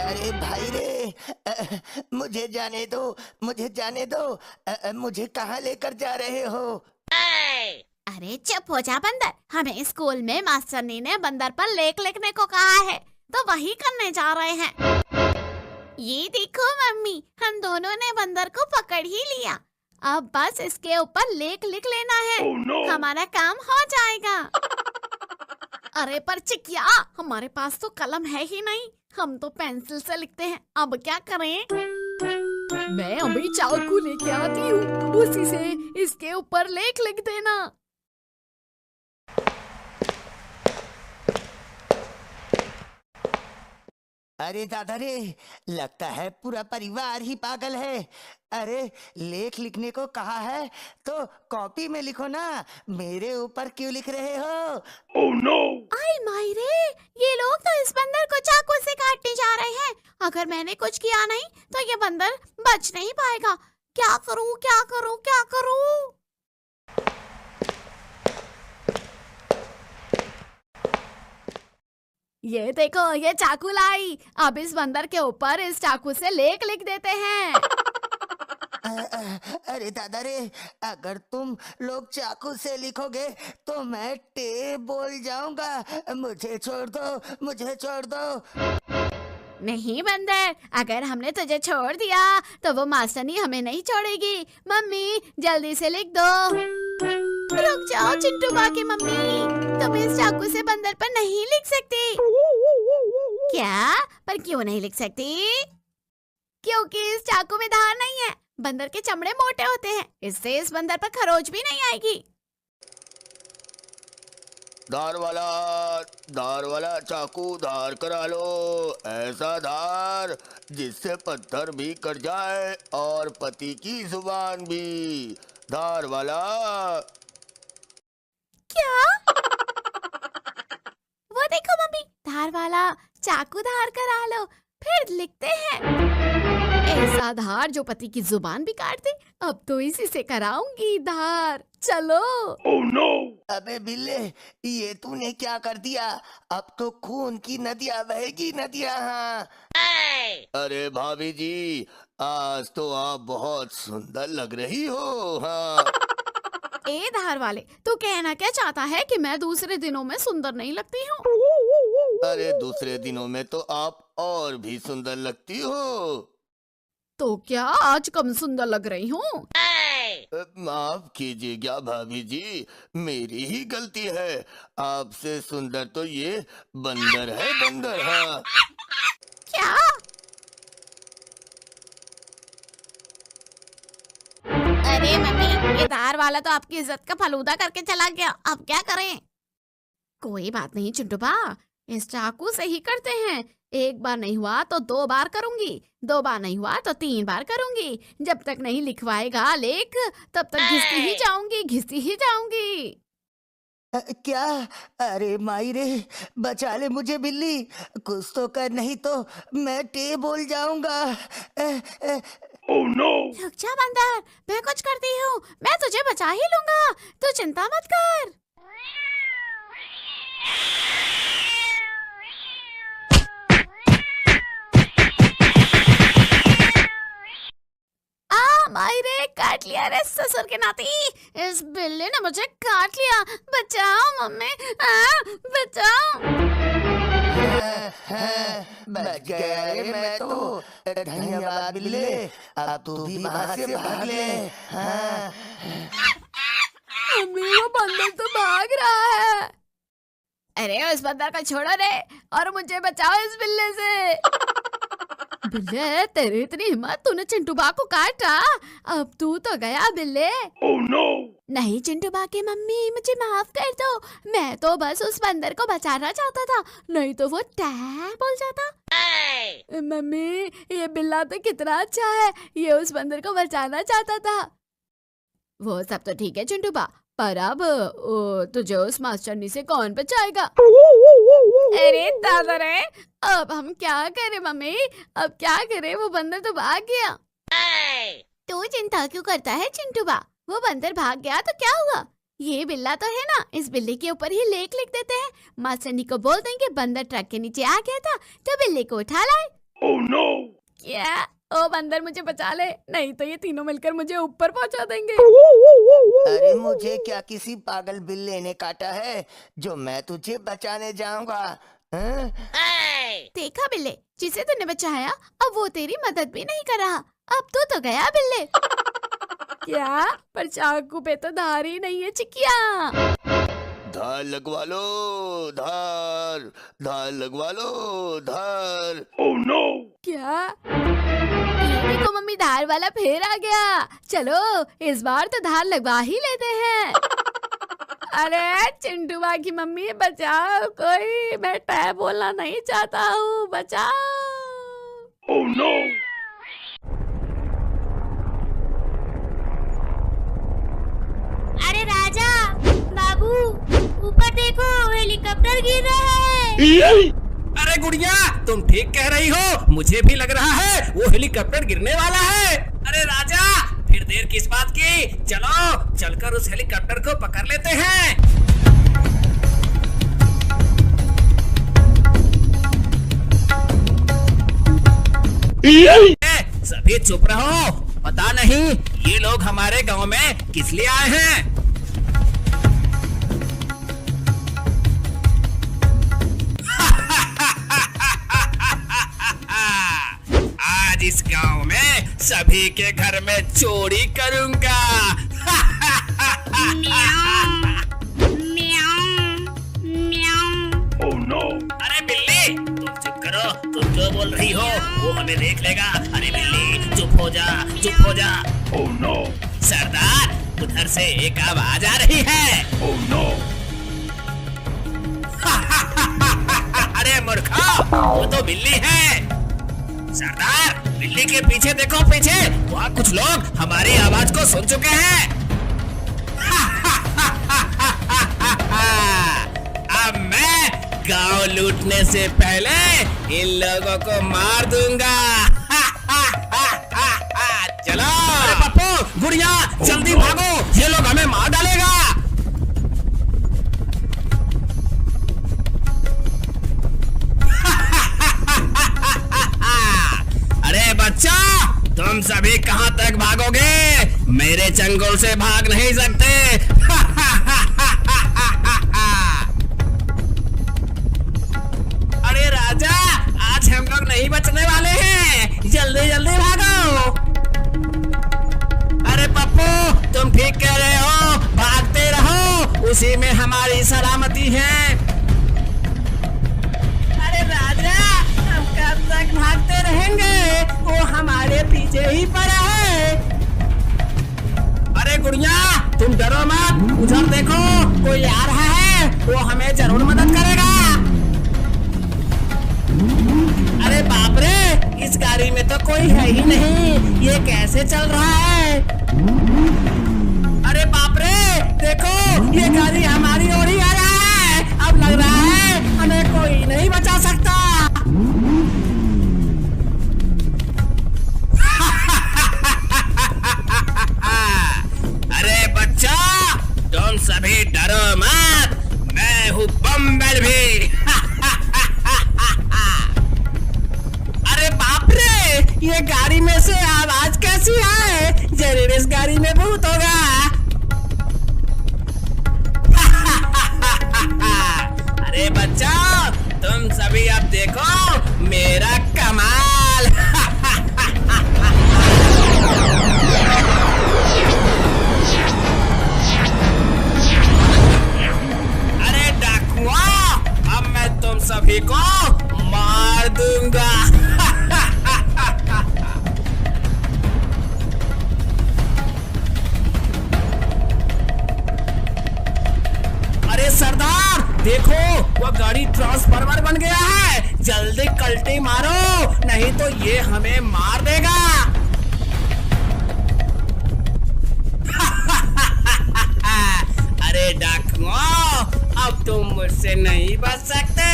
अरे भाई रे, मुझे जाने दो, मुझे जाने दो। मुझे कहाँ लेकर जा रहे हो? अरे चुप हो जा बंदर। हमें स्कूल में मास्टरनी ने बंदर पर लेख लिखने को कहा है, तो वही करने जा रहे हैं। ये देखो मम्मी, हम दोनों ने बंदर को पकड़ ही लिया। अब बस इसके ऊपर लेख लिख लेना है। Oh, no! हमारा काम हो जाएगा। अरे पर चिकिया, हमारे पास तो कलम है ही नहीं, हम तो पेंसिल से लिखते हैं। अब क्या करें? मैं अभी चाकू लेके आती हूँ, उसी से इसके ऊपर लेख लिख देना। अरे दादा रे, लगता है पूरा परिवार ही पागल है। अरे लेख लिखने को कहा है तो कॉपी में लिखो ना, मेरे ऊपर क्यों लिख रहे हो? Oh no! आई मायरे, ये लोग तो इस बंदर को चाकू से काटने जा रहे हैं। अगर मैंने कुछ किया नहीं तो ये बंदर बच नहीं पाएगा। क्या करूं, क्या करूं, क्या करूं? ये देखो, ये चाकू लाई। अब इस बंदर के ऊपर इस चाकू से लेख लिख देते हैं। अरे दादा रे, अगर तुम लोग चाकू से लिखोगे तो मैं टे बोल जाऊंगा। मुझे छोड़ दो, मुझे छोड़ दो। नहीं बंदर, अगर हमने तुझे छोड़ दिया तो वो मास्टरनी हमें नहीं छोड़ेगी। मम्मी जल्दी से लिख दो। रुक जाओ चिंटू की मम्मी, तुम इस चाकू से बंदर पर नहीं लिख सकती। क्या? पर क्यों नहीं लिख सकती? क्योंकि इस चाकू में धार नहीं है। बंदर के चमड़े मोटे होते हैं, इससे इस बंदर पर खरोच भी नहीं आएगी। धार वाला चाकू धार करा लो। ऐसा धार जिससे पत्थर भी कट जाए और पति की जुबान भी। धार वाला। क्या? वो देखो मम्मी, धार वाला चाकू धार करा लो, फिर लिखते हैं। ऐसा धार जो पति की जुबान भी काट दे। अब तो इसी से कराऊंगी धार। चलो। Oh no! अबे बिल्ले, ये तूने क्या कर दिया? अब तो खून की नदियां बहेगी, नदियां। हाँ। अरे भाभी जी, आज तो आप बहुत सुंदर लग रही हो। हाँ। ए धार वाले, तू कहना क्या चाहता है कि मैं दूसरे दिनों में सुंदर नहीं लगती हूँ? अरे दूसरे दिनों में तो आप और भी सुंदर लगती हो। तो क्या आज कम सुंदर लग रही हूँ? माफ कीजिएगा भाभी जी, मेरी ही गलती है। आपसे सुंदर तो ये बंदर है, बंदर। हाँ। क्या? अरे मम्मी, ये धार वाला तो आपकी इज्जत का फलूदा करके चला गया। अब क्या करें? कोई बात नहीं चिंटूबा, इस चाकू से ही करते हैं। एक बार नहीं हुआ तो 2 बार करूंगी, 2 बार नहीं हुआ तो 3 बार करूंगी। जब तक नहीं लिखवाएगा लेख, तब तक घिसती ही जाऊंगी, घिसती ही जाऊंगी। क्या? अरे माई रे, बचा ले मुझे बिल्ली, कुछ तो कर, नहीं तो मैं टे बोल जाऊंगा। Oh no! रुक जा बंदर, मैं कुछ करती हूँ, मैं तुझे बचा ही लूंगा, तू चिंता मत कर। मायरे, काट लिया रे ससुर के नाती। इस बिल्ली ने मुझे काट लिया। बचाओ मम्मी, बचाओ। बच गया रे मैं तो। धन्यवाद बिल्ले, अब तू भी वहाँ से भाग ले। हाँ। मम्मी, वो बंदर तो भाग रहा है। अरे उस बंदर को छोड़ो रे और मुझे बचाओ इस बिल्ले से। बिल्ले, तेरी इतनी हिम्मत, तूने चिंटूबा को काटा। अब तू तो गया बिल्ले। Oh no! नहीं चिंटूबा की मम्मी, मुझे माफ कर दो। मैं तो बस उस बंदर को बचाना चाहता था, नहीं तो वो टैं बोल जाता। मम्मी, ये बिल्ला तो कितना अच्छा है, ये उस बंदर को बचाना चाहता था। वो सब तो ठीक है चिंटूबा, पर अब तुझे उस मास्टरनी से कौन बचाएगा? अरे दादा रे, अब हम क्या करें मम्मी? अब क्या करें? वो बंदर तो भाग गया। तू चिंता क्यों करता है चिंटूबा? वो बंदर भाग गया तो क्या हुआ? ये बिल्ला तो है ना, इस बिल्ली के ऊपर ही लेख लिख देते हैं। मास्टरनी को बोल देंगे बंदर ट्रक के नीचे आ गया था तो बिल्ली को उठा लाए। Oh no! क्या? ओ बंदर मुझे बचा ले, नहीं तो ये तीनों मिलकर मुझे ऊपर पहुंचा देंगे। अरे मुझे क्या किसी पागल बिल्ली ने काटा है जो मैं तुझे बचाने जाऊंगा? हाँ? देखा बिल्ले, जिसे तूने बचाया अब वो तेरी मदद भी नहीं कर रहा। अब तो गया बिल्ले। क्या? पर चाकू पे तो धार ही नहीं है चिकिया। धार लगवा लो, धार धार लगवा लो, धार। Oh no! क्या? ये देखो मम्मी, धार वाला फिर आ गया। चलो इस बार तो धार लगवा ही लेते हैं। अरे चिंटूबा की मम्मी बचाओ कोई, मैं टै बोलना नहीं चाहता हूँ, बचाओ। Oh no! अरे राजा बाबू, ऊपर देखो, हेलीकॉप्टर गिर रहा है। अरे गुड़िया, तुम ठीक कह रही हो, मुझे भी लग रहा है वो हेलीकॉप्टर गिरने वाला है। अरे राजा, फिर देर किस बात की, चलो चलकर उस हेलीकॉप्टर को पकड़ लेते हैं। सभी चुप रहो, पता नहीं ये लोग हमारे गांव में किस लिए आए हैं। आज इस गांव में सभी के घर में चोरी करूंगा। Oh no! अरे बिल्ली, तुम चुप करो, तुम जो बोल रही हो वो हमें देख लेगा। अरे बिल्ली चुप हो जा, चुप हो जा। Oh no! सरदार, उधर से एक आवाज आ रही है। Oh no! अरे मूर्खा, वो तो बिल्ली है। सरदार, बिल्ली के पीछे देखो, पीछे वहाँ कुछ लोग हमारी आवाज को सुन चुके हैं। अब मैं गांव लूटने से पहले इन लोगों को मार दूंगा। चलो अरे पप्पू, गुड़िया, जल्दी भागो, ये लोग हमें मार डालेगा। अरे बच्चा, तुम सभी कहां तक भागोगे? मेरे चंगुल से भाग नहीं सकते। अरे राजा, आज हम लोग नहीं बचने वाले हैं, जल्दी जल्दी भागो। अरे पप्पू, तुम ठीक कह रहे हो, भागते रहो, उसी में हमारी सलामती है। अरे राजा, हम कब तक भागते रहेंगे, वो हमारे पीछे ही पड़ा है। अरे गुड़िया, तुम डरो मत, उधर देखो कोई आ रहा है, वो हमें जरूर मदद करेगा। अरे बाप रे, इस गाड़ी में तो कोई है ही नहीं, ये कैसे चल रहा है? अरे बाप रे, देखो ये गाड़ी हमारी ओर ही आ रहा है। अब लग रहा है हमें कोई नहीं बचा सकता। अरे बच्चा, तुम सभी डरो मत, मैं हूँ बम्बल भी। अरे बाप रे, ये गाड़ी में से आवाज कैसी आए? जरूर इस गाड़ी में भूत होगा। अरे बच्चा, तुम सभी अब देखो मेरा कमाल। अरे डाकुआ, अब मैं तुम सभी को मार दूंगा। अरे सरदार, देखो वो गाड़ी ट्रांसफार्मर बन गया है, जल्दी कल्टी मारो, नहीं तो ये हमें मार देगा। अरे डाकुओं, अब तुम मुझसे नहीं बच सकते।